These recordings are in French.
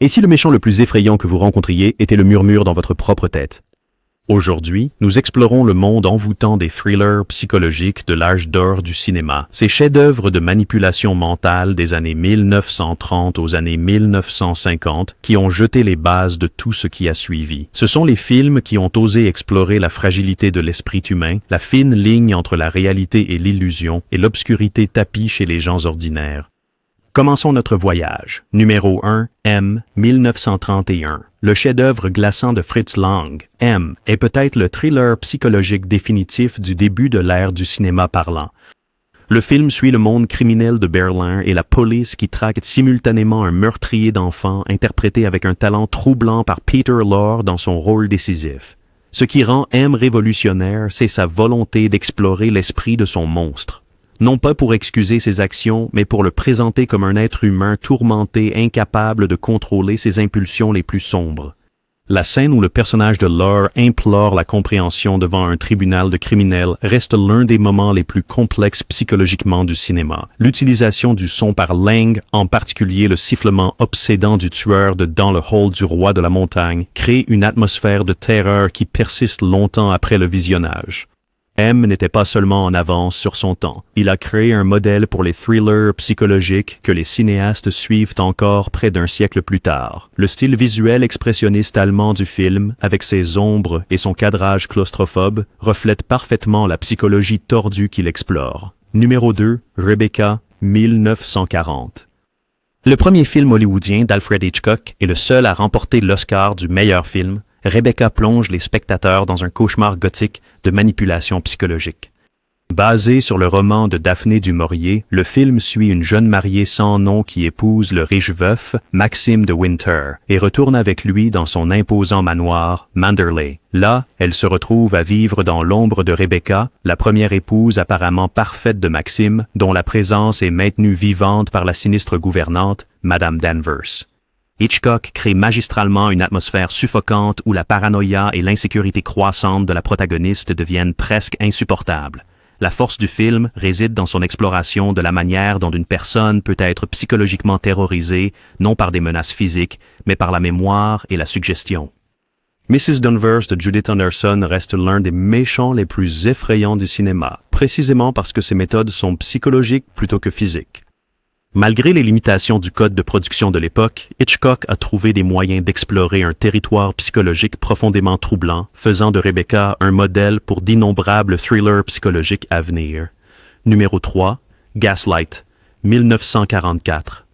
Et si le méchant le plus effrayant que vous rencontriez était le murmure dans votre propre tête? Aujourd'hui, nous explorons le monde envoûtant des thrillers psychologiques de l'âge d'or du cinéma. Ces chefs-d'œuvre de manipulation mentale des années 1930 aux années 1950 qui ont jeté les bases de tout ce qui a suivi. Ce sont les films qui ont osé explorer la fragilité de l'esprit humain, la fine ligne entre la réalité et l'illusion et l'obscurité tapie chez les gens ordinaires. Commençons notre voyage. Numéro 1, M, 1931. Le chef-d'œuvre glaçant de Fritz Lang, M, est peut-être le thriller psychologique définitif du début de l'ère du cinéma parlant. Le film suit le monde criminel de Berlin et la police qui traque simultanément un meurtrier d'enfants interprété avec un talent troublant par Peter Lorre dans son rôle décisif. Ce qui rend M révolutionnaire, c'est sa volonté d'explorer l'esprit de son monstre. Non pas pour excuser ses actions, mais pour le présenter comme un être humain tourmenté, incapable de contrôler ses impulsions les plus sombres. La scène où le personnage de Lorre implore la compréhension devant un tribunal de criminels reste l'un des moments les plus complexes psychologiquement du cinéma. L'utilisation du son par Lang, en particulier le sifflement obsédant du tueur de Dans le hall du roi de la montagne, crée une atmosphère de terreur qui persiste longtemps après le visionnage. M n'était pas seulement en avance sur son temps. Il a créé un modèle pour les thrillers psychologiques que les cinéastes suivent encore près d'un siècle plus tard. Le style visuel expressionniste allemand du film, avec ses ombres et son cadrage claustrophobe, reflète parfaitement la psychologie tordue qu'il explore. Numéro 2, Rebecca, 1940. Le premier film hollywoodien d'Alfred Hitchcock est le seul à remporter l'Oscar du meilleur film. Rebecca plonge les spectateurs dans un cauchemar gothique de manipulation psychologique. Basé sur le roman de Daphné du Maurier, le film suit une jeune mariée sans nom qui épouse le riche veuf, Maxime de Winter, et retourne avec lui dans son imposant manoir, Manderley. Là, elle se retrouve à vivre dans l'ombre de Rebecca, la première épouse apparemment parfaite de Maxime, dont la présence est maintenue vivante par la sinistre gouvernante, Madame Danvers. Hitchcock crée magistralement une atmosphère suffocante où la paranoïa et l'insécurité croissante de la protagoniste deviennent presque insupportables. La force du film réside dans son exploration de la manière dont une personne peut être psychologiquement terrorisée, non par des menaces physiques, mais par la mémoire et la suggestion. Mrs. Danvers de Judith Anderson reste l'un des méchants les plus effrayants du cinéma, précisément parce que ses méthodes sont psychologiques plutôt que physiques. Malgré les limitations du code de production de l'époque, Hitchcock a trouvé des moyens d'explorer un territoire psychologique profondément troublant, faisant de Rebecca un modèle pour d'innombrables thrillers psychologiques à venir. Numéro 3, Gaslight, 1944.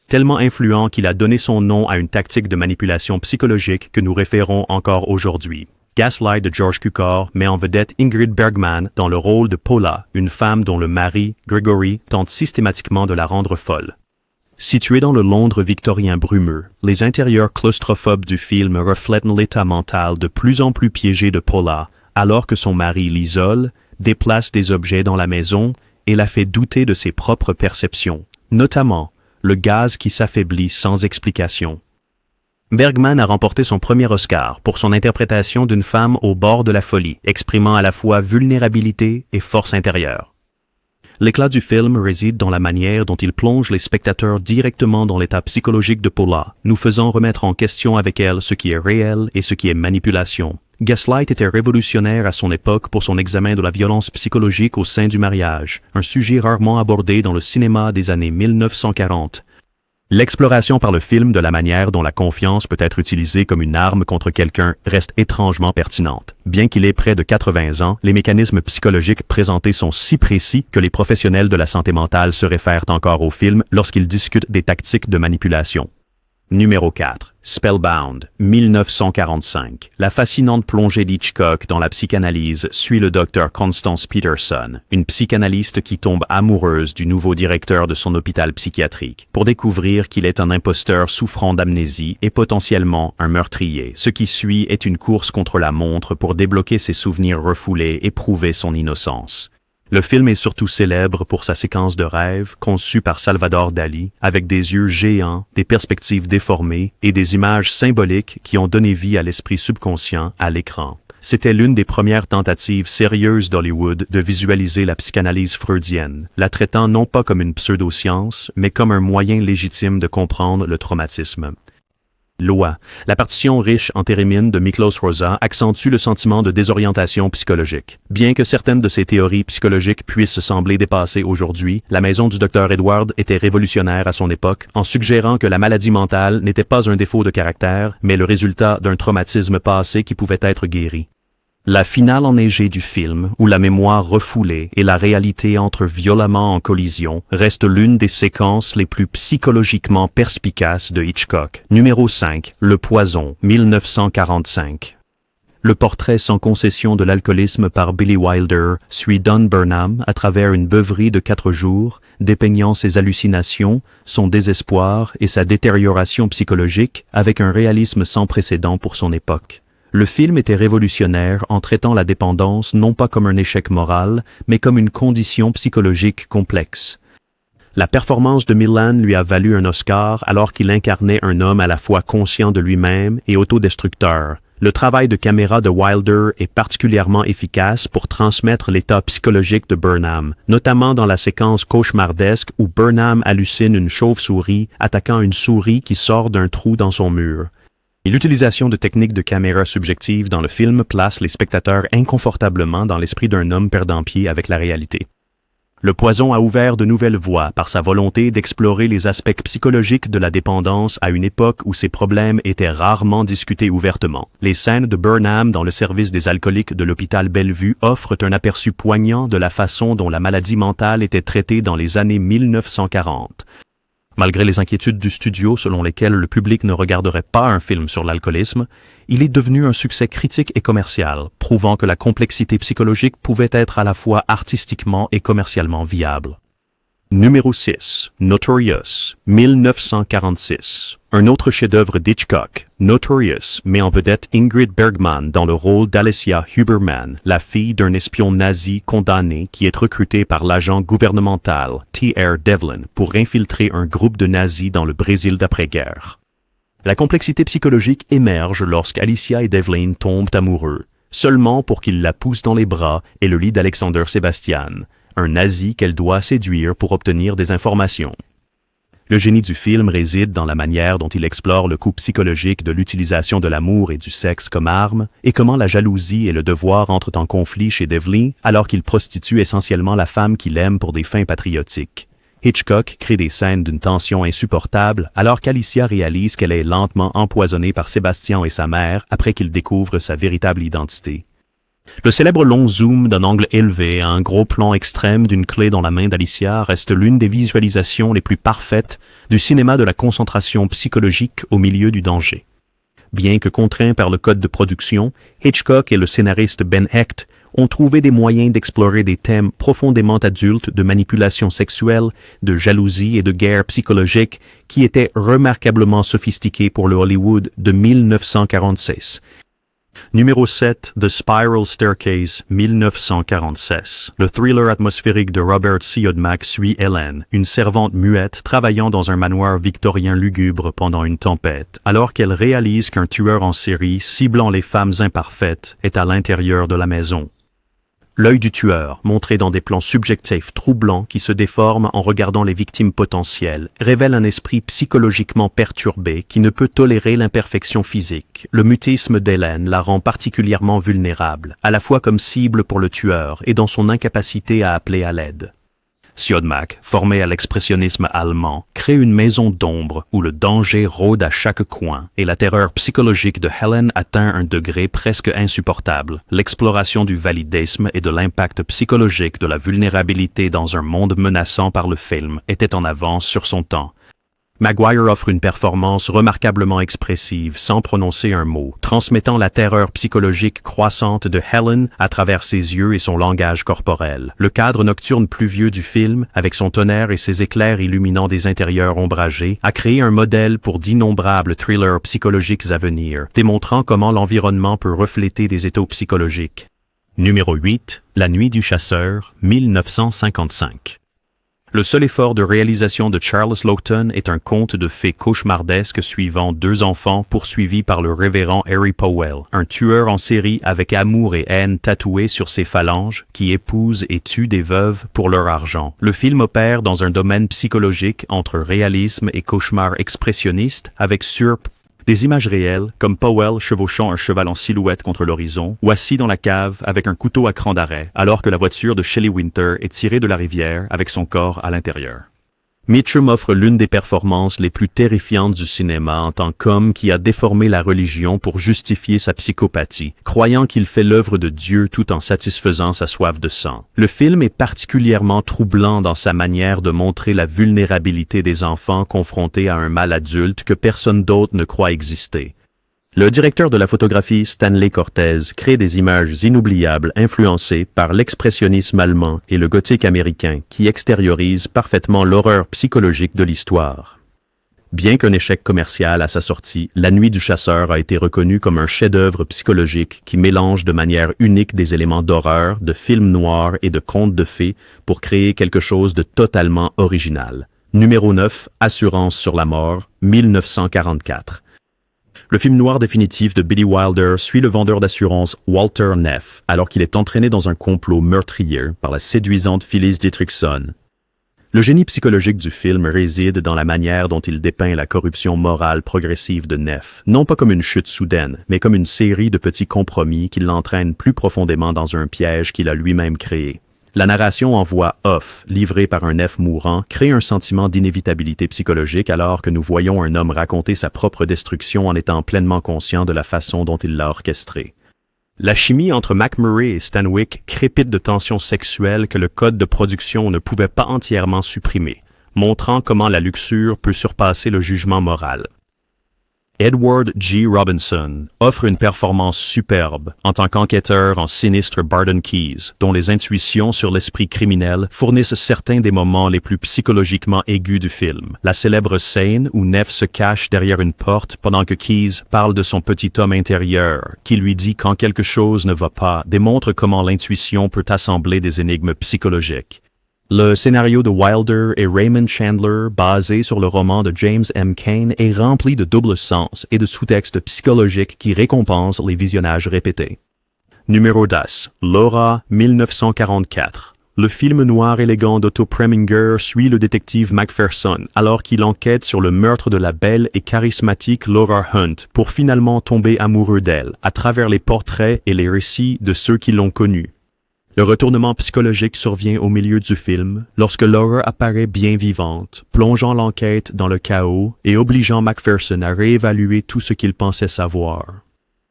Tellement influent qu'il a donné son nom à une tactique de manipulation psychologique que nous référons encore aujourd'hui. Gaslight de George Cukor met en vedette Ingrid Bergman dans le rôle de Paula, une femme dont le mari, Gregory, tente systématiquement de la rendre folle. Situé dans le Londres victorien brumeux, les intérieurs claustrophobes du film reflètent l'état mental de plus en plus piégé de Paula, alors que son mari l'isole, déplace des objets dans la maison et la fait douter de ses propres perceptions, notamment le gaz qui s'affaiblit sans explication. Bergman a remporté son premier Oscar pour son interprétation d'une femme au bord de la folie, exprimant à la fois vulnérabilité et force intérieure. L'éclat du film réside dans la manière dont il plonge les spectateurs directement dans l'état psychologique de Paula, nous faisant remettre en question avec elle ce qui est réel et ce qui est manipulation. Gaslight était révolutionnaire à son époque pour son examen de la violence psychologique au sein du mariage, un sujet rarement abordé dans le cinéma des années 1940. L'exploration par le film de la manière dont la confiance peut être utilisée comme une arme contre quelqu'un reste étrangement pertinente. Bien qu'il ait près de 80 ans, les mécanismes psychologiques présentés sont si précis que les professionnels de la santé mentale se réfèrent encore au film lorsqu'ils discutent des tactiques de manipulation. Numéro 4. Spellbound, 1945. La fascinante plongée d'Hitchcock dans la psychanalyse suit le docteur Constance Peterson, une psychanalyste qui tombe amoureuse du nouveau directeur de son hôpital psychiatrique, pour découvrir qu'il est un imposteur souffrant d'amnésie et potentiellement un meurtrier. Ce qui suit est une course contre la montre pour débloquer ses souvenirs refoulés et prouver son innocence. Le film est surtout célèbre pour sa séquence de rêve conçue par Salvador Dali, avec des yeux géants, des perspectives déformées et des images symboliques qui ont donné vie à l'esprit subconscient à l'écran. C'était l'une des premières tentatives sérieuses d'Hollywood de visualiser la psychanalyse freudienne, la traitant non pas comme une pseudo-science, mais comme un moyen légitime de comprendre le traumatisme. Loi. La partition riche en thérémine de Miklos Rozsa accentue le sentiment de désorientation psychologique. Bien que certaines de ces théories psychologiques puissent sembler dépassées aujourd'hui, la maison du Dr Edward était révolutionnaire à son époque en suggérant que la maladie mentale n'était pas un défaut de caractère, mais le résultat d'un traumatisme passé qui pouvait être guéri. La finale enneigée du film, où la mémoire refoulée et la réalité entrent violemment en collision, reste l'une des séquences les plus psychologiquement perspicaces de Hitchcock. Numéro 5. Le poison, 1945. Le portrait sans concession de l'alcoolisme par Billy Wilder suit Don Burnham à travers une beuverie de 4 jours, dépeignant ses hallucinations, son désespoir et sa détérioration psychologique avec un réalisme sans précédent pour son époque. Le film était révolutionnaire en traitant la dépendance non pas comme un échec moral, mais comme une condition psychologique complexe. La performance de Milan lui a valu un Oscar alors qu'il incarnait un homme à la fois conscient de lui-même et autodestructeur. Le travail de caméra de Wilder est particulièrement efficace pour transmettre l'état psychologique de Burnham, notamment dans la séquence cauchemardesque où Burnham hallucine une chauve-souris attaquant une souris qui sort d'un trou dans son mur. Et l'utilisation de techniques de caméra subjective dans le film place les spectateurs inconfortablement dans l'esprit d'un homme perdant pied avec la réalité. Le poison a ouvert de nouvelles voies par sa volonté d'explorer les aspects psychologiques de la dépendance à une époque où ces problèmes étaient rarement discutés ouvertement. Les scènes de Burnham dans le service des alcooliques de l'hôpital Bellevue offrent un aperçu poignant de la façon dont la maladie mentale était traitée dans les années 1940. Malgré les inquiétudes du studio selon lesquelles le public ne regarderait pas un film sur l'alcoolisme, il est devenu un succès critique et commercial, prouvant que la complexité psychologique pouvait être à la fois artistiquement et commercialement viable. Numéro 6. Notorious, 1946. Un autre chef-d'œuvre d'Hitchcock, Notorious, met en vedette Ingrid Bergman dans le rôle d'Alicia Huberman, la fille d'un espion nazi condamné qui est recruté par l'agent gouvernemental T.R. Devlin pour infiltrer un groupe de nazis dans le Brésil d'après-guerre. La complexité psychologique émerge lorsqu'Alicia et Devlin tombent amoureux, seulement pour qu'il la pousse dans les bras et le lit d'Alexander Sebastian, un nazi qu'elle doit séduire pour obtenir des informations. Le génie du film réside dans la manière dont il explore le coût psychologique de l'utilisation de l'amour et du sexe comme arme, et comment la jalousie et le devoir entrent en conflit chez Devlin alors qu'il prostitue essentiellement la femme qu'il aime pour des fins patriotiques. Hitchcock crée des scènes d'une tension insupportable alors qu'Alicia réalise qu'elle est lentement empoisonnée par Sébastien et sa mère après qu'il découvre sa véritable identité. Le célèbre long zoom d'un angle élevé à un gros plan extrême d'une clé dans la main d'Alicia reste l'une des visualisations les plus parfaites du cinéma de la concentration psychologique au milieu du danger. Bien que contraints par le code de production, Hitchcock et le scénariste Ben Hecht ont trouvé des moyens d'explorer des thèmes profondément adultes de manipulation sexuelle, de jalousie et de guerre psychologique qui étaient remarquablement sophistiqués pour le Hollywood de 1946. Numéro 7, The Spiral Staircase, 1946. Le thriller atmosphérique de Robert Siodmak suit Helen, une servante muette travaillant dans un manoir victorien lugubre pendant une tempête, alors qu'elle réalise qu'un tueur en série ciblant les femmes imparfaites est à l'intérieur de la maison. L'œil du tueur, montré dans des plans subjectifs troublants qui se déforment en regardant les victimes potentielles, révèle un esprit psychologiquement perturbé qui ne peut tolérer l'imperfection physique. Le mutisme d'Hélène la rend particulièrement vulnérable, à la fois comme cible pour le tueur et dans son incapacité à appeler à l'aide. Siodmak, formé à l'expressionnisme allemand, crée une maison d'ombre où le danger rôde à chaque coin et la terreur psychologique de Helen atteint un degré presque insupportable. L'exploration du validisme et de l'impact psychologique de la vulnérabilité dans un monde menaçant par le film était en avance sur son temps. Maguire offre une performance remarquablement expressive sans prononcer un mot, transmettant la terreur psychologique croissante de Helen à travers ses yeux et son langage corporel. Le cadre nocturne pluvieux du film, avec son tonnerre et ses éclairs illuminant des intérieurs ombragés, a créé un modèle pour d'innombrables thrillers psychologiques à venir, démontrant comment l'environnement peut refléter des états psychologiques. Numéro 8, La nuit du chasseur, 1955. Le seul effort de réalisation de Charles Laughton est un conte de fées cauchemardesque suivant 2 enfants poursuivis par le révérend Harry Powell, un tueur en série avec amour et haine tatoués sur ses phalanges, qui épouse et tue des veuves pour leur argent. Le film opère dans un domaine psychologique entre réalisme et cauchemar expressionniste, avec Des images réelles, comme Powell chevauchant un cheval en silhouette contre l'horizon, ou assis dans la cave avec un couteau à cran d'arrêt, alors que la voiture de Shelley Winter est tirée de la rivière avec son corps à l'intérieur. Mitchum offre l'une des performances les plus terrifiantes du cinéma en tant qu'homme qui a déformé la religion pour justifier sa psychopathie, croyant qu'il fait l'œuvre de Dieu tout en satisfaisant sa soif de sang. Le film est particulièrement troublant dans sa manière de montrer la vulnérabilité des enfants confrontés à un mal adulte que personne d'autre ne croit exister. Le directeur de la photographie Stanley Cortez crée des images inoubliables influencées par l'expressionnisme allemand et le gothique américain qui extériorisent parfaitement l'horreur psychologique de l'histoire. Bien qu'un échec commercial à sa sortie, La Nuit du chasseur a été reconnu comme un chef-d'œuvre psychologique qui mélange de manière unique des éléments d'horreur, de films noirs et de contes de fées pour créer quelque chose de totalement original. Numéro 9, Assurance sur la mort, 1944. Le film noir définitif de Billy Wilder suit le vendeur d'assurance Walter Neff, alors qu'il est entraîné dans un complot meurtrier par la séduisante Phyllis Dietrichson. Le génie psychologique du film réside dans la manière dont il dépeint la corruption morale progressive de Neff, non pas comme une chute soudaine, mais comme une série de petits compromis qui l'entraînent plus profondément dans un piège qu'il a lui-même créé. La narration en voix off, livrée par un Neff mourant, crée un sentiment d'inévitabilité psychologique alors que nous voyons un homme raconter sa propre destruction en étant pleinement conscient de la façon dont il l'a orchestrée. La chimie entre McMurray et Stanwyck crépite de tensions sexuelles que le code de production ne pouvait pas entièrement supprimer, montrant comment la luxure peut surpasser le jugement moral. Edward G. Robinson offre une performance superbe en tant qu'enquêteur en sinistre Barton Keyes, dont les intuitions sur l'esprit criminel fournissent certains des moments les plus psychologiquement aigus du film. La célèbre scène où Neff se cache derrière une porte pendant que Keyes parle de son petit homme intérieur, qui lui dit quand quelque chose ne va pas, démontre comment l'intuition peut assembler des énigmes psychologiques. Le scénario de Wilder et Raymond Chandler, basé sur le roman de James M. Cain, est rempli de double sens et de sous-textes psychologiques qui récompensent les visionnages répétés. Numéro 10. Laura, 1944. Le film noir élégant d'Otto Preminger suit le détective Macpherson alors qu'il enquête sur le meurtre de la belle et charismatique Laura Hunt pour finalement tomber amoureux d'elle à travers les portraits et les récits de ceux qui l'ont connue. Le retournement psychologique survient au milieu du film, lorsque Laura apparaît bien vivante, plongeant l'enquête dans le chaos et obligeant Macpherson à réévaluer tout ce qu'il pensait savoir.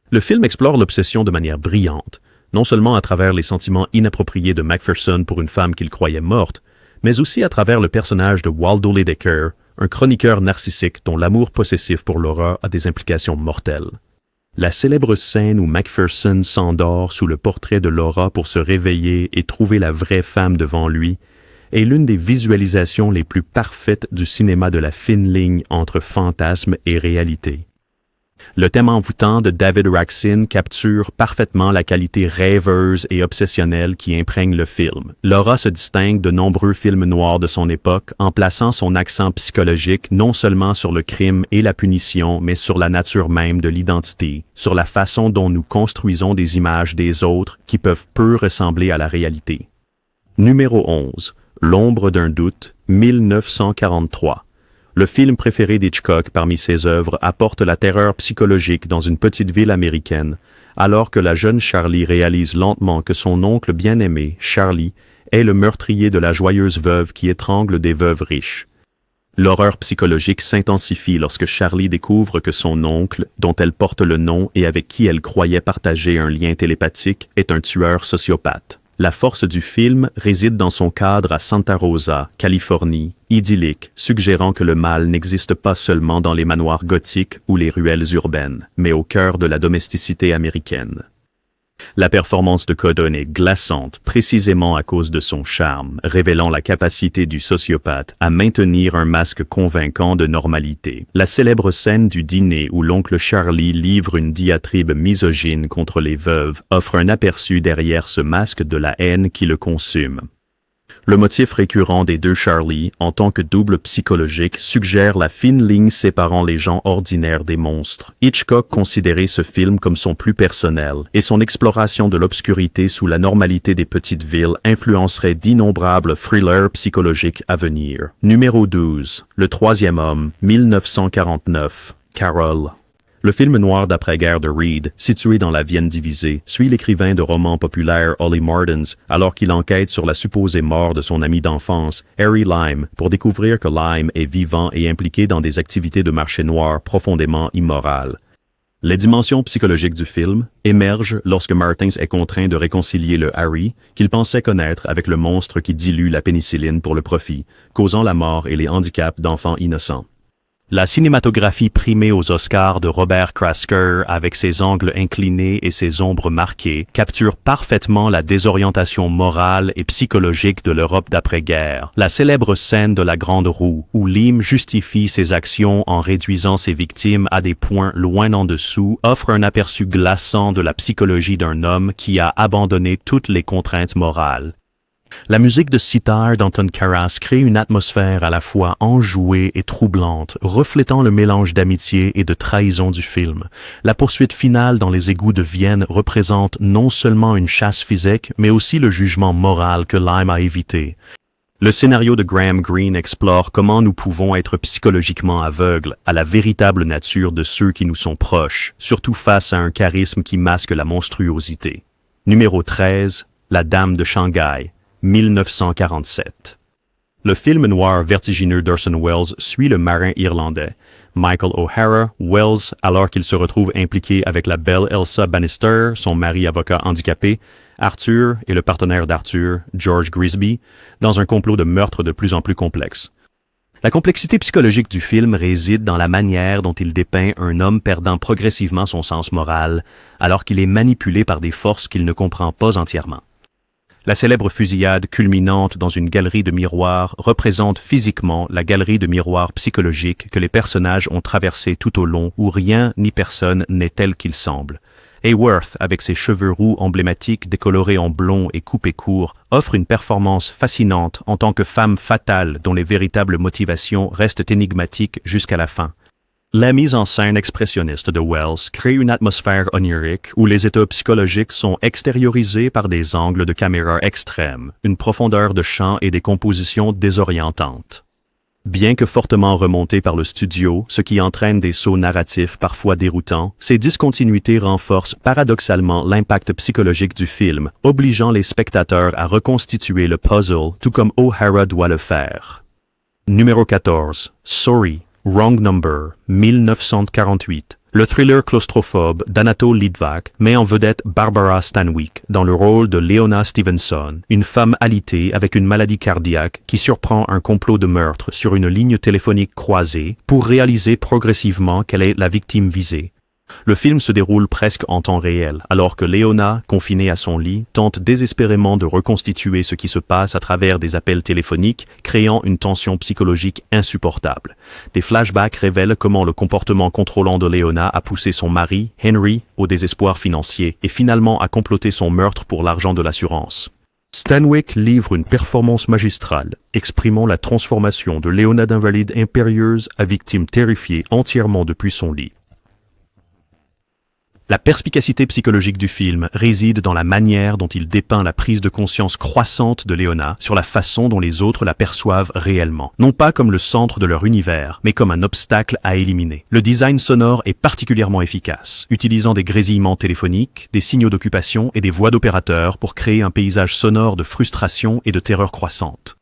Le film explore l'obsession de manière brillante, non seulement à travers les sentiments inappropriés de Macpherson pour une femme qu'il croyait morte, mais aussi à travers le personnage de Waldo Lydekker, un chroniqueur narcissique dont l'amour possessif pour Laura a des implications mortelles. La célèbre scène où Macpherson s'endort sous le portrait de Laura pour se réveiller et trouver la vraie femme devant lui est l'une des visualisations les plus parfaites du cinéma de la fine ligne entre fantasme et réalité. Le thème envoûtant de David Raksin capture parfaitement la qualité rêveuse et obsessionnelle qui imprègne le film. Laura se distingue de nombreux films noirs de son époque en plaçant son accent psychologique non seulement sur le crime et la punition, mais sur la nature même de l'identité, sur la façon dont nous construisons des images des autres qui peuvent peu ressembler à la réalité. Numéro 11. L'ombre d'un doute, 1943. Le film préféré d'Hitchcock parmi ses œuvres apporte la terreur psychologique dans une petite ville américaine, alors que la jeune Charlie réalise lentement que son oncle bien-aimé, Charlie, est le meurtrier de la joyeuse veuve qui étrangle des veuves riches. L'horreur psychologique s'intensifie lorsque Charlie découvre que son oncle, dont elle porte le nom et avec qui elle croyait partager un lien télépathique, est un tueur sociopathe. La force du film réside dans son cadre à Santa Rosa, Californie, idyllique, suggérant que le mal n'existe pas seulement dans les manoirs gothiques ou les ruelles urbaines, mais au cœur de la domesticité américaine. La performance de Codon est glaçante précisément à cause de son charme, révélant la capacité du sociopathe à maintenir un masque convaincant de normalité. La célèbre scène du dîner où l'oncle Charlie livre une diatribe misogyne contre les veuves offre un aperçu derrière ce masque de la haine qui le consume. Le motif récurrent des deux Charlie, en tant que double psychologique, suggère la fine ligne séparant les gens ordinaires des monstres. Hitchcock considérait ce film comme son plus personnel, et son exploration de l'obscurité sous la normalité des petites villes influencerait d'innombrables thrillers psychologiques à venir. Numéro 12. Le troisième homme, 1949. Carol. Le film noir d'après-guerre de Reed, situé dans la Vienne divisée, suit l'écrivain de romans populaires Ollie Martins alors qu'il enquête sur la supposée mort de son ami d'enfance, Harry Lime, pour découvrir que Lime est vivant et impliqué dans des activités de marché noir profondément immorales. Les dimensions psychologiques du film émergent lorsque Martins est contraint de réconcilier le Harry qu'il pensait connaître avec le monstre qui dilue la pénicilline pour le profit, causant la mort et les handicaps d'enfants innocents. La cinématographie primée aux Oscars de Robert Krasker, avec ses angles inclinés et ses ombres marquées, capture parfaitement la désorientation morale et psychologique de l'Europe d'après-guerre. La célèbre scène de la Grande Roue, où Lime justifie ses actions en réduisant ses victimes à des points loin en dessous, offre un aperçu glaçant de la psychologie d'un homme qui a abandonné toutes les contraintes morales. La musique de sitar d'Anton Karas crée une atmosphère à la fois enjouée et troublante, reflétant le mélange d'amitié et de trahison du film. La poursuite finale dans les égouts de Vienne représente non seulement une chasse physique, mais aussi le jugement moral que Lime a évité. Le scénario de Graham Greene explore comment nous pouvons être psychologiquement aveugles à la véritable nature de ceux qui nous sont proches, surtout face à un charisme qui masque la monstruosité. Numéro 13, La Dame de Shanghai. 1947. Le film noir vertigineux d'Orson Welles suit le marin irlandais Michael O'Hara Wells alors qu'il se retrouve impliqué avec la belle Elsa Bannister, son mari avocat handicapé, Arthur et le partenaire d'Arthur, George Grisby, dans un complot de meurtre de plus en plus complexe. La complexité psychologique du film réside dans la manière dont il dépeint un homme perdant progressivement son sens moral alors qu'il est manipulé par des forces qu'il ne comprend pas entièrement. La célèbre fusillade culminante dans une galerie de miroirs représente physiquement la galerie de miroirs psychologiques que les personnages ont traversée tout au long où rien ni personne n'est tel qu'il semble. Hayworth, avec ses cheveux roux emblématiques décolorés en blond et coupés courts, offre une performance fascinante en tant que femme fatale dont les véritables motivations restent énigmatiques jusqu'à la fin. La mise en scène expressionniste de Welles crée une atmosphère onirique où les états psychologiques sont extériorisés par des angles de caméra extrêmes, une profondeur de champ et des compositions désorientantes. Bien que fortement remontés par le studio, ce qui entraîne des sauts narratifs parfois déroutants, ces discontinuités renforcent paradoxalement l'impact psychologique du film, obligeant les spectateurs à reconstituer le puzzle tout comme O'Hara doit le faire. Numéro 14. Sorry. Wrong Number, 1948. Le thriller claustrophobe d'Anatole Litvak met en vedette Barbara Stanwyck dans le rôle de Leona Stevenson, une femme alitée avec une maladie cardiaque qui surprend un complot de meurtre sur une ligne téléphonique croisée pour réaliser progressivement qu'elle est la victime visée. Le film se déroule presque en temps réel, alors que Leona, confinée à son lit, tente désespérément de reconstituer ce qui se passe à travers des appels téléphoniques, créant une tension psychologique insupportable. Des flashbacks révèlent comment le comportement contrôlant de Leona a poussé son mari, Henry, au désespoir financier et finalement a comploté son meurtre pour l'argent de l'assurance. Stanwyck livre une performance magistrale, exprimant la transformation de Leona d'invalide impérieuse à victime terrifiée entièrement depuis son lit. La perspicacité psychologique du film réside dans la manière dont il dépeint la prise de conscience croissante de Leona sur la façon dont les autres la perçoivent réellement. Non pas comme le centre de leur univers, mais comme un obstacle à éliminer. Le design sonore est particulièrement efficace, utilisant des grésillements téléphoniques, des signaux d'occupation et des voix d'opérateurs pour créer un paysage sonore de frustration et de terreur croissante.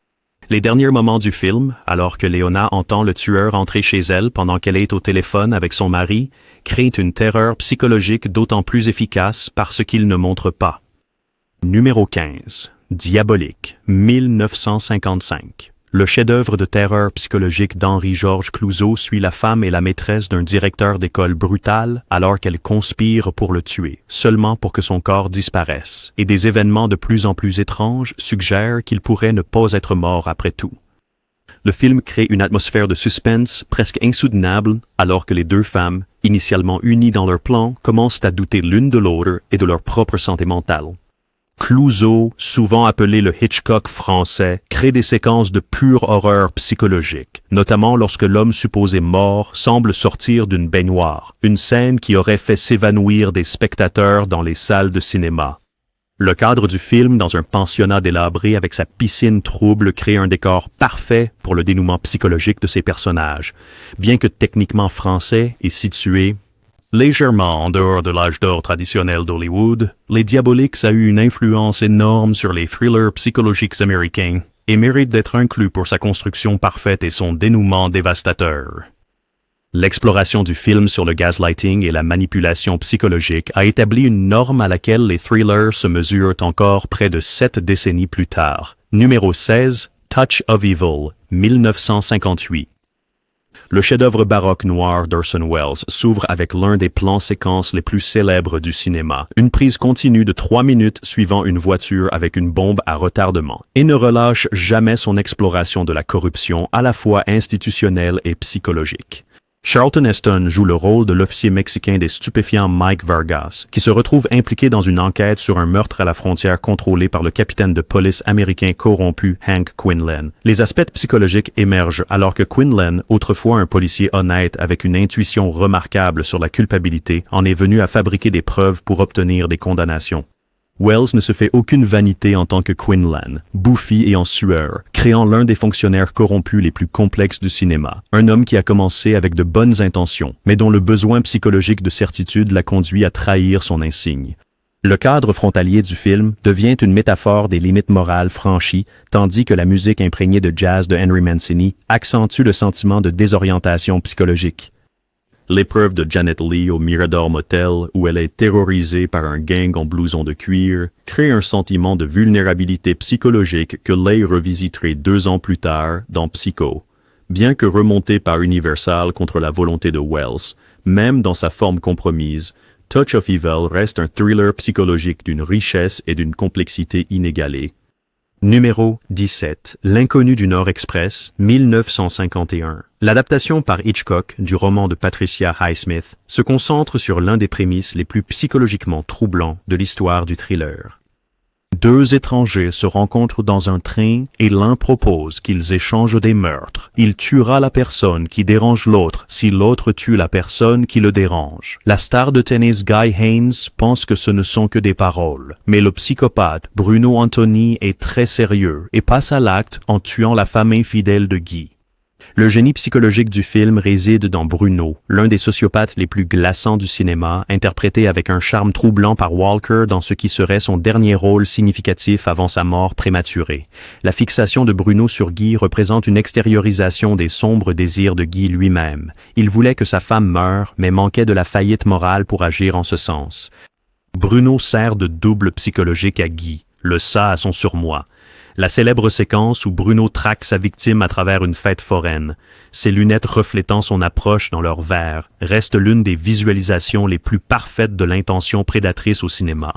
Les derniers moments du film, alors que Leona entend le tueur entrer chez elle pendant qu'elle est au téléphone avec son mari, créent une terreur psychologique d'autant plus efficace parce qu'il ne montre pas. Numéro 15. Diabolique, 1955. Le chef-d'œuvre de terreur psychologique d'Henri-Georges Clouzot suit la femme et la maîtresse d'un directeur d'école brutal alors qu'elles conspirent pour le tuer, seulement pour que son corps disparaisse, et des événements de plus en plus étranges suggèrent qu'il pourrait ne pas être mort après tout. Le film crée une atmosphère de suspense presque insoutenable alors que les deux femmes, initialement unies dans leur plan, commencent à douter l'une de l'autre et de leur propre santé mentale. Clouzot, souvent appelé le Hitchcock français, crée des séquences de pure horreur psychologique, notamment lorsque l'homme supposé mort semble sortir d'une baignoire, une scène qui aurait fait s'évanouir des spectateurs dans les salles de cinéma. Le cadre du film, dans un pensionnat délabré avec sa piscine trouble, crée un décor parfait pour le dénouement psychologique de ses personnages. Bien que techniquement français et situé Légèrement en dehors de l'âge d'or traditionnel d'Hollywood, Les Diaboliques a eu une influence énorme sur les thrillers psychologiques américains et mérite d'être inclus pour sa construction parfaite et son dénouement dévastateur. L'exploration du film sur le gaslighting et la manipulation psychologique a établi une norme à laquelle les thrillers se mesurent encore près de 7 décennies plus tard. Numéro 16, Touch of Evil, 1958. Le chef-d'œuvre baroque noir d'Orson Welles s'ouvre avec l'un des plans séquences les plus célèbres du cinéma, une prise continue de 3 minutes suivant une voiture avec une bombe à retardement, et ne relâche jamais son exploration de la corruption à la fois institutionnelle et psychologique. Charlton Heston joue le rôle de l'officier mexicain des stupéfiants Mike Vargas, qui se retrouve impliqué dans une enquête sur un meurtre à la frontière contrôlé par le capitaine de police américain corrompu Hank Quinlan. Les aspects psychologiques émergent alors que Quinlan, autrefois un policier honnête avec une intuition remarquable sur la culpabilité, en est venu à fabriquer des preuves pour obtenir des condamnations. Welles ne se fait aucune vanité en tant que Quinlan, bouffi et en sueur, créant l'un des fonctionnaires corrompus les plus complexes du cinéma. Un homme qui a commencé avec de bonnes intentions, mais dont le besoin psychologique de certitude l'a conduit à trahir son insigne. Le cadre frontalier du film devient une métaphore des limites morales franchies, tandis que la musique imprégnée de jazz de Henry Mancini accentue le sentiment de désorientation psychologique. L'épreuve de Janet Leigh au Mirador Motel, où elle est terrorisée par un gang en blouson de cuir, crée un sentiment de vulnérabilité psychologique que Leigh revisiterait 2 ans plus tard dans Psycho. Bien que remonté par Universal contre la volonté de Welles, même dans sa forme compromise, Touch of Evil reste un thriller psychologique d'une richesse et d'une complexité inégalée. Numéro 17. L'inconnu du Nord Express, 1951. L'adaptation par Hitchcock du roman de Patricia Highsmith se concentre sur l'un des prémices les plus psychologiquement troublants de l'histoire du thriller. 2 étrangers se rencontrent dans un train et l'un propose qu'ils échangent des meurtres. Il tuera la personne qui dérange l'autre si l'autre tue la personne qui le dérange. La star de tennis Guy Haynes pense que ce ne sont que des paroles. Mais le psychopathe Bruno Antony est très sérieux et passe à l'acte en tuant la femme infidèle de Guy. Le génie psychologique du film réside dans Bruno, l'un des sociopathes les plus glaçants du cinéma, interprété avec un charme troublant par Walker dans ce qui serait son dernier rôle significatif avant sa mort prématurée. La fixation de Bruno sur Guy représente une extériorisation des sombres désirs de Guy lui-même. Il voulait que sa femme meure, mais manquait de la faillite morale pour agir en ce sens. Bruno sert de double psychologique à Guy, le ça à son surmoi. La célèbre séquence où Bruno traque sa victime à travers une fête foraine, ses lunettes reflétant son approche dans leur verre, reste l'une des visualisations les plus parfaites de l'intention prédatrice au cinéma.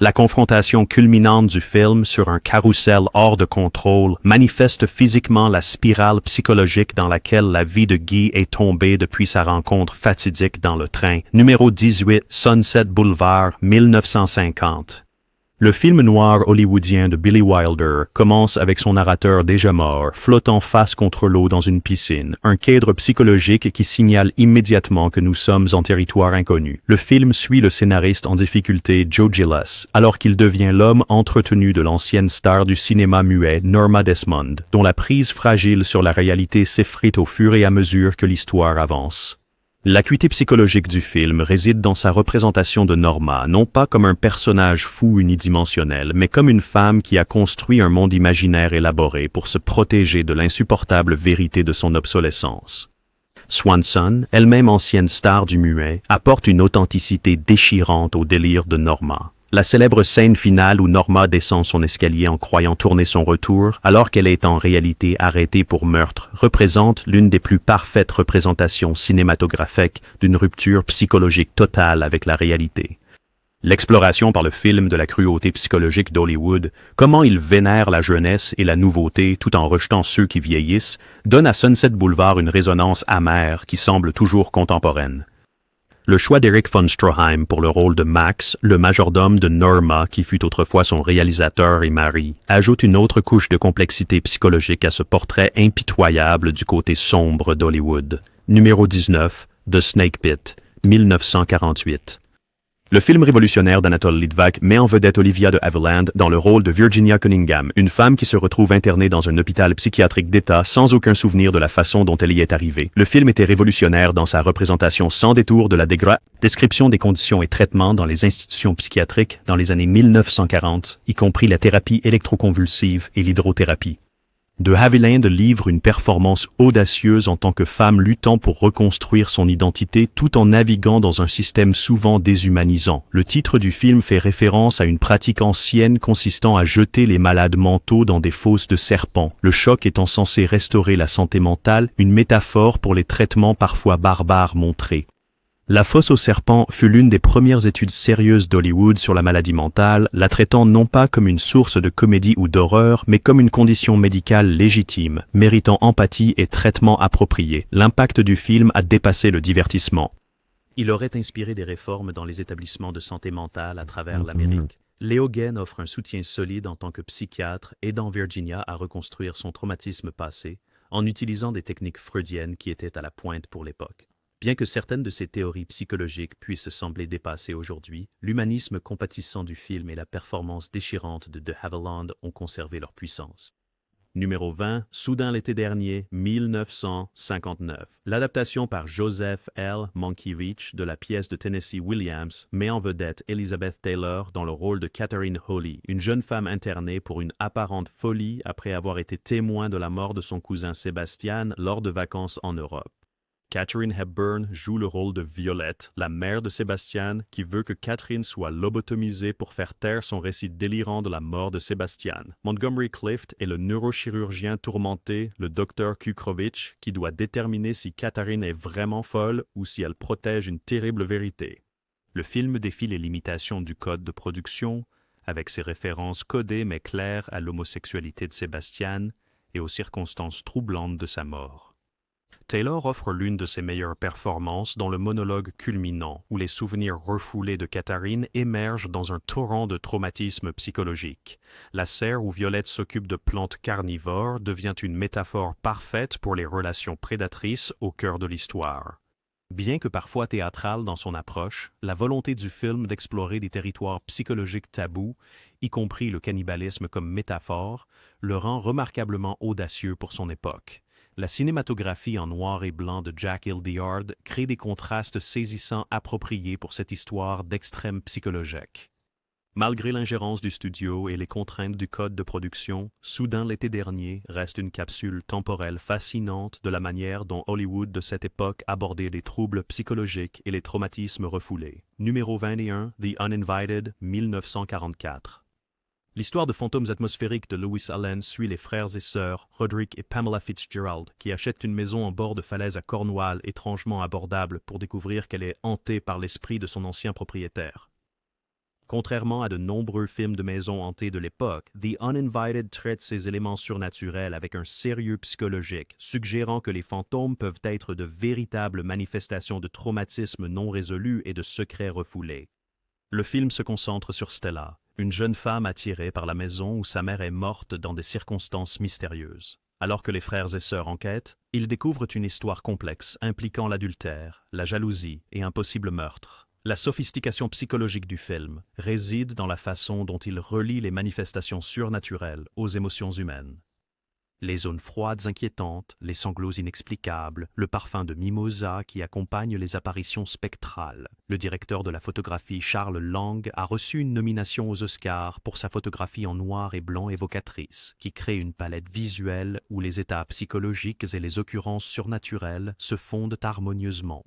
La confrontation culminante du film sur un carrousel hors de contrôle manifeste physiquement la spirale psychologique dans laquelle la vie de Guy est tombée depuis sa rencontre fatidique dans le train. Numéro 18, Sunset Boulevard, 1950. Le film noir hollywoodien de Billy Wilder commence avec son narrateur déjà mort, flottant face contre l'eau dans une piscine, un cadre psychologique qui signale immédiatement que nous sommes en territoire inconnu. Le film suit le scénariste en difficulté Joe Gillis, alors qu'il devient l'homme entretenu de l'ancienne star du cinéma muet Norma Desmond, dont la prise fragile sur la réalité s'effrite au fur et à mesure que l'histoire avance. L'acuité psychologique du film réside dans sa représentation de Norma, non pas comme un personnage fou unidimensionnel, mais comme une femme qui a construit un monde imaginaire élaboré pour se protéger de l'insupportable vérité de son obsolescence. Swanson, elle-même ancienne star du muet, apporte une authenticité déchirante au délire de Norma. La célèbre scène finale où Norma descend son escalier en croyant tourner son retour, alors qu'elle est en réalité arrêtée pour meurtre, représente l'une des plus parfaites représentations cinématographiques d'une rupture psychologique totale avec la réalité. L'exploration par le film de la cruauté psychologique d'Hollywood, comment il vénère la jeunesse et la nouveauté tout en rejetant ceux qui vieillissent, donne à Sunset Boulevard une résonance amère qui semble toujours contemporaine. Le choix d'Eric von Stroheim pour le rôle de Max, le majordome de Norma qui fut autrefois son réalisateur et mari, ajoute une autre couche de complexité psychologique à ce portrait impitoyable du côté sombre d'Hollywood. Numéro 19, The Snake Pit, 1948. Le film révolutionnaire d'Anatole Litvak met en vedette Olivia de Havilland dans le rôle de Virginia Cunningham, une femme qui se retrouve internée dans un hôpital psychiatrique d'État sans aucun souvenir de la façon dont elle y est arrivée. Le film était révolutionnaire dans sa représentation sans détour de la description des conditions et traitements dans les institutions psychiatriques dans les années 1940, y compris la thérapie électroconvulsive et l'hydrothérapie. De Havilland livre une performance audacieuse en tant que femme luttant pour reconstruire son identité tout en naviguant dans un système souvent déshumanisant. Le titre du film fait référence à une pratique ancienne consistant à jeter les malades mentaux dans des fosses de serpents, le choc étant censé restaurer la santé mentale, une métaphore pour les traitements parfois barbares montrés. La fosse aux serpents fut l'une des premières études sérieuses d'Hollywood sur la maladie mentale, la traitant non pas comme une source de comédie ou d'horreur, mais comme une condition médicale légitime, méritant empathie et traitement approprié. L'impact du film a dépassé le divertissement. Il aurait inspiré des réformes dans les établissements de santé mentale à travers l'Amérique. Leo Genn offre un soutien solide en tant que psychiatre, aidant Virginia à reconstruire son traumatisme passé, en utilisant des techniques freudiennes qui étaient à la pointe pour l'époque. Bien que certaines de ces théories psychologiques puissent sembler dépassées aujourd'hui, l'humanisme compatissant du film et la performance déchirante de Havilland ont conservé leur puissance. Numéro 20, Soudain l'été dernier, 1959. L'adaptation par Joseph L. Mankiewicz de la pièce de Tennessee Williams met en vedette Elizabeth Taylor dans le rôle de Catherine Hawley, une jeune femme internée pour une apparente folie après avoir été témoin de la mort de son cousin Sébastien lors de vacances en Europe. Katharine Hepburn joue le rôle de Violette, la mère de Sébastien, qui veut que Catherine soit lobotomisée pour faire taire son récit délirant de la mort de Sébastien. Montgomery Clift est le neurochirurgien tourmenté, le docteur Kukrovich, qui doit déterminer si Catherine est vraiment folle ou si elle protège une terrible vérité. Le film défie les limitations du code de production, avec ses références codées mais claires à l'homosexualité de Sébastien et aux circonstances troublantes de sa mort. Taylor offre l'une de ses meilleures performances dans le monologue culminant, où les souvenirs refoulés de Catherine émergent dans un torrent de traumatisme psychologique. La serre où Violette s'occupe de plantes carnivores devient une métaphore parfaite pour les relations prédatrices au cœur de l'histoire. Bien que parfois théâtrale dans son approche, la volonté du film d'explorer des territoires psychologiques tabous, y compris le cannibalisme comme métaphore, le rend remarquablement audacieux pour son époque. La cinématographie en noir et blanc de Jack Hildyard crée des contrastes saisissants appropriés pour cette histoire d'extrême psychologique. Malgré l'ingérence du studio et les contraintes du code de production, Soudain l'été dernier reste une capsule temporelle fascinante de la manière dont Hollywood de cette époque abordait les troubles psychologiques et les traumatismes refoulés. Numéro 21, The Uninvited, 1944. L'histoire de fantômes atmosphériques de Lewis Allen suit les frères et sœurs, Roderick et Pamela Fitzgerald, qui achètent une maison en bord de falaise à Cornwall étrangement abordable pour découvrir qu'elle est hantée par l'esprit de son ancien propriétaire. Contrairement à de nombreux films de maisons hantées de l'époque, The Uninvited traite ces éléments surnaturels avec un sérieux psychologique, suggérant que les fantômes peuvent être de véritables manifestations de traumatismes non résolus et de secrets refoulés. Le film se concentre sur Stella, une jeune femme attirée par la maison où sa mère est morte dans des circonstances mystérieuses. Alors que les frères et sœurs enquêtent, ils découvrent une histoire complexe impliquant l'adultère, la jalousie et un possible meurtre. La sophistication psychologique du film réside dans la façon dont il relie les manifestations surnaturelles aux émotions humaines. Les zones froides inquiétantes, les sanglots inexplicables, le parfum de mimosa qui accompagne les apparitions spectrales. Le directeur de la photographie Charles Lang a reçu une nomination aux Oscars pour sa photographie en noir et blanc évocatrice, qui crée une palette visuelle où les états psychologiques et les occurrences surnaturelles se fondent harmonieusement.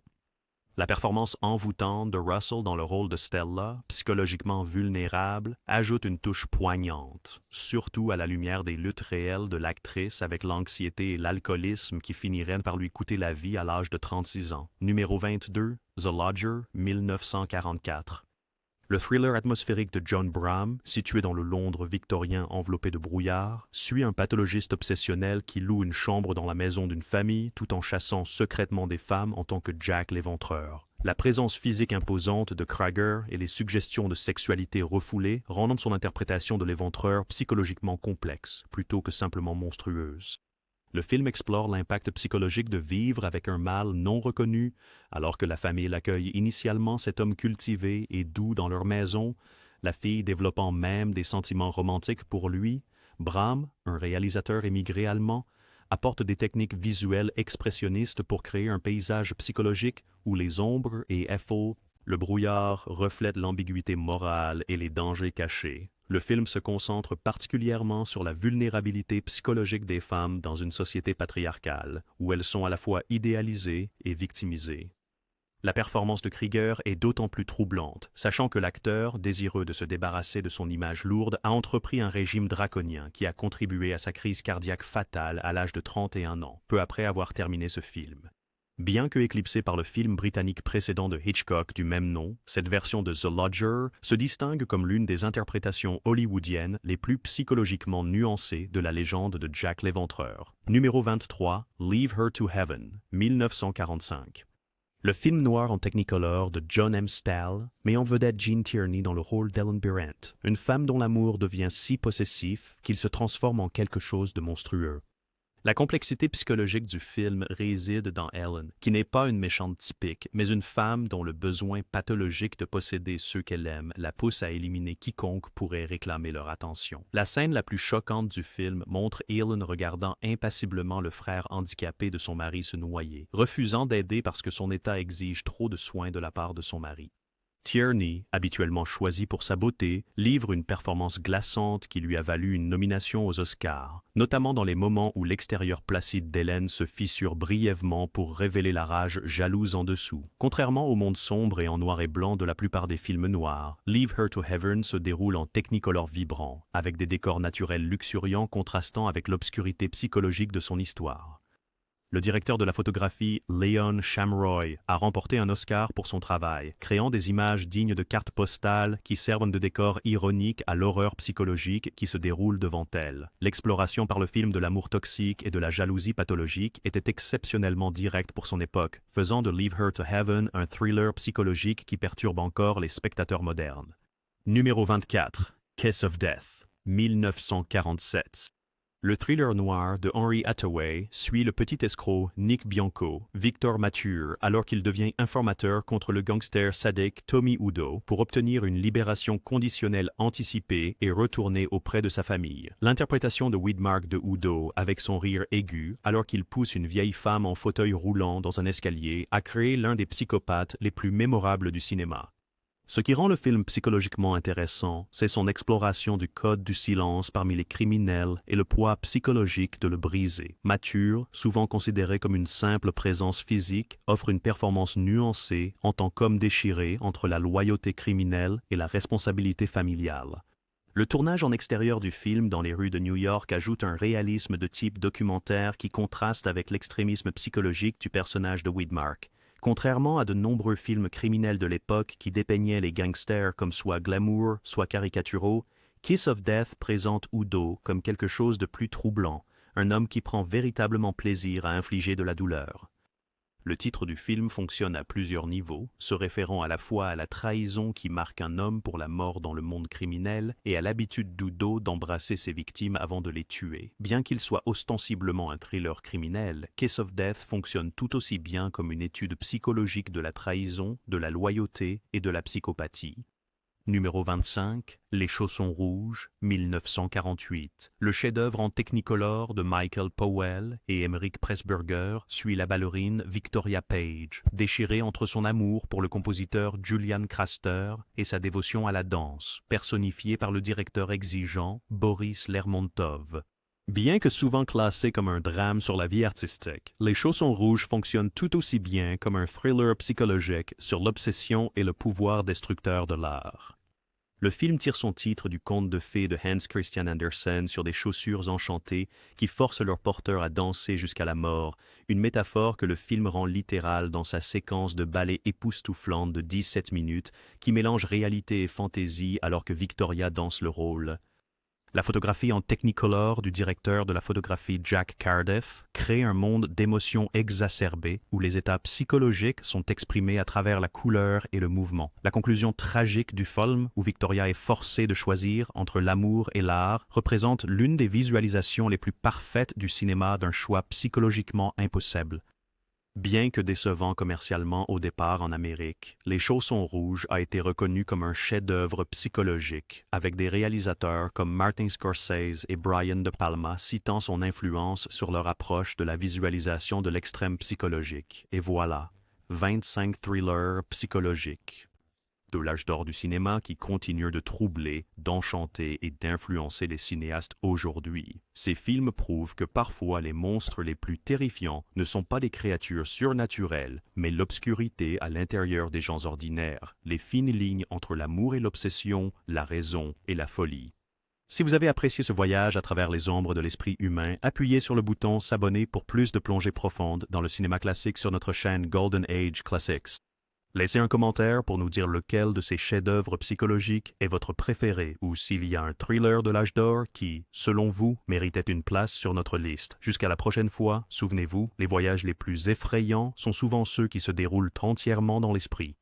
La performance envoûtante de Russell dans le rôle de Stella, psychologiquement vulnérable, ajoute une touche poignante, surtout à la lumière des luttes réelles de l'actrice avec l'anxiété et l'alcoolisme qui finiraient par lui coûter la vie à l'âge de 36 ans. Numéro 22, The Lodger, 1944. Le thriller atmosphérique de John Bram, situé dans le Londres victorien enveloppé de brouillard, suit un pathologiste obsessionnel qui loue une chambre dans la maison d'une famille tout en chassant secrètement des femmes en tant que Jack l'Éventreur. La présence physique imposante de Krager et les suggestions de sexualité refoulée rendent son interprétation de l'Éventreur psychologiquement complexe, plutôt que simplement monstrueuse. Le film explore l'impact psychologique de vivre avec un mâle non reconnu, alors que la famille accueille initialement cet homme cultivé et doux dans leur maison, la fille développant même des sentiments romantiques pour lui. Bram, un réalisateur émigré allemand, apporte des techniques visuelles expressionnistes pour créer un paysage psychologique où les ombres et FO, le brouillard, reflètent l'ambiguïté morale et les dangers cachés. Le film se concentre particulièrement sur la vulnérabilité psychologique des femmes dans une société patriarcale, où elles sont à la fois idéalisées et victimisées. La performance de Krieger est d'autant plus troublante, sachant que l'acteur, désireux de se débarrasser de son image lourde, a entrepris un régime draconien qui a contribué à sa crise cardiaque fatale à l'âge de 31 ans, peu après avoir terminé ce film. Bien que éclipsée par le film britannique précédent de Hitchcock du même nom, cette version de The Lodger se distingue comme l'une des interprétations hollywoodiennes les plus psychologiquement nuancées de la légende de Jack l'Éventreur. Numéro 23, Leave Her to Heaven, 1945. Le film noir en Technicolor de John M. Stahl met en vedette Gene Tierney dans le rôle d'Ellen Birrent, une femme dont l'amour devient si possessif qu'il se transforme en quelque chose de monstrueux. La complexité psychologique du film réside dans Ellen, qui n'est pas une méchante typique, mais une femme dont le besoin pathologique de posséder ceux qu'elle aime la pousse à éliminer quiconque pourrait réclamer leur attention. La scène la plus choquante du film montre Ellen regardant impassiblement le frère handicapé de son mari se noyer, refusant d'aider parce que son état exige trop de soins de la part de son mari. Tierney, habituellement choisi pour sa beauté, livre une performance glaçante qui lui a valu une nomination aux Oscars, notamment dans les moments où l'extérieur placide d'Hélène se fissure brièvement pour révéler la rage jalouse en dessous. Contrairement au monde sombre et en noir et blanc de la plupart des films noirs, Leave Her to Heaven se déroule en technicolor vibrant, avec des décors naturels luxuriants contrastant avec l'obscurité psychologique de son histoire. Le directeur de la photographie, Leon Shamroy, a remporté un Oscar pour son travail, créant des images dignes de cartes postales qui servent de décor ironique à l'horreur psychologique qui se déroule devant elle. L'exploration par le film de l'amour toxique et de la jalousie pathologique était exceptionnellement directe pour son époque, faisant de Leave Her to Heaven un thriller psychologique qui perturbe encore les spectateurs modernes. Numéro 24, Kiss of Death, 1947. Le thriller noir de Henry Hathaway suit le petit escroc Nick Bianco, Victor Mature, alors qu'il devient informateur contre le gangster sadique Tommy Udo pour obtenir une libération conditionnelle anticipée et retourner auprès de sa famille. L'interprétation de Widmark de Udo, avec son rire aigu, alors qu'il pousse une vieille femme en fauteuil roulant dans un escalier, a créé l'un des psychopathes les plus mémorables du cinéma. Ce qui rend le film psychologiquement intéressant, c'est son exploration du code du silence parmi les criminels et le poids psychologique de le briser. Mature, souvent considéré comme une simple présence physique, offre une performance nuancée en tant qu'homme déchiré entre la loyauté criminelle et la responsabilité familiale. Le tournage en extérieur du film dans les rues de New York ajoute un réalisme de type documentaire qui contraste avec l'extrémisme psychologique du personnage de Widmark. Contrairement à de nombreux films criminels de l'époque qui dépeignaient les gangsters comme soit glamour, soit caricaturaux, Kiss of Death présente Udo comme quelque chose de plus troublant, un homme qui prend véritablement plaisir à infliger de la douleur. Le titre du film fonctionne à plusieurs niveaux, se référant à la fois à la trahison qui marque un homme pour la mort dans le monde criminel et à l'habitude d'Udo d'embrasser ses victimes avant de les tuer. Bien qu'il soit ostensiblement un thriller criminel, Kiss of Death fonctionne tout aussi bien comme une étude psychologique de la trahison, de la loyauté et de la psychopathie. Numéro 25, Les chaussons rouges, 1948. Le chef-d'œuvre en technicolor de Michael Powell et Emmerich Pressburger suit la ballerine Victoria Page, déchirée entre son amour pour le compositeur Julian Craster et sa dévotion à la danse, personnifiée par le directeur exigeant Boris Lermontov. Bien que souvent classé comme un drame sur la vie artistique, Les chaussons rouges fonctionne tout aussi bien comme un thriller psychologique sur l'obsession et le pouvoir destructeur de l'art. Le film tire son titre du conte de fées de Hans Christian Andersen sur des chaussures enchantées qui forcent leur porteur à danser jusqu'à la mort, une métaphore que le film rend littérale dans sa séquence de ballet époustouflante de 17 minutes qui mélange réalité et fantaisie alors que Victoria danse le rôle. La photographie en Technicolor du directeur de la photographie Jack Cardiff crée un monde d'émotions exacerbées où les états psychologiques sont exprimés à travers la couleur et le mouvement. La conclusion tragique du film, où Victoria est forcée de choisir entre l'amour et l'art, représente l'une des visualisations les plus parfaites du cinéma d'un choix psychologiquement impossible. Bien que décevant commercialement au départ en Amérique, Les Chaussons rouges a été reconnu comme un chef-d'œuvre psychologique, avec des réalisateurs comme Martin Scorsese et Brian De Palma citant son influence sur leur approche de la visualisation de l'extrême psychologique. Et voilà, 25 thrillers psychologiques de l'âge d'or du cinéma qui continuent de troubler, d'enchanter et d'influencer les cinéastes aujourd'hui. Ces films prouvent que parfois les monstres les plus terrifiants ne sont pas des créatures surnaturelles, mais l'obscurité à l'intérieur des gens ordinaires, les fines lignes entre l'amour et l'obsession, la raison et la folie. Si vous avez apprécié ce voyage à travers les ombres de l'esprit humain, appuyez sur le bouton s'abonner pour plus de plongées profondes dans le cinéma classique sur notre chaîne Golden Age Classics. Laissez un commentaire pour nous dire lequel de ces chefs-d'œuvre psychologiques est votre préféré ou s'il y a un thriller de l'âge d'or qui, selon vous, méritait une place sur notre liste. Jusqu'à la prochaine fois, souvenez-vous, les voyages les plus effrayants sont souvent ceux qui se déroulent entièrement dans l'esprit.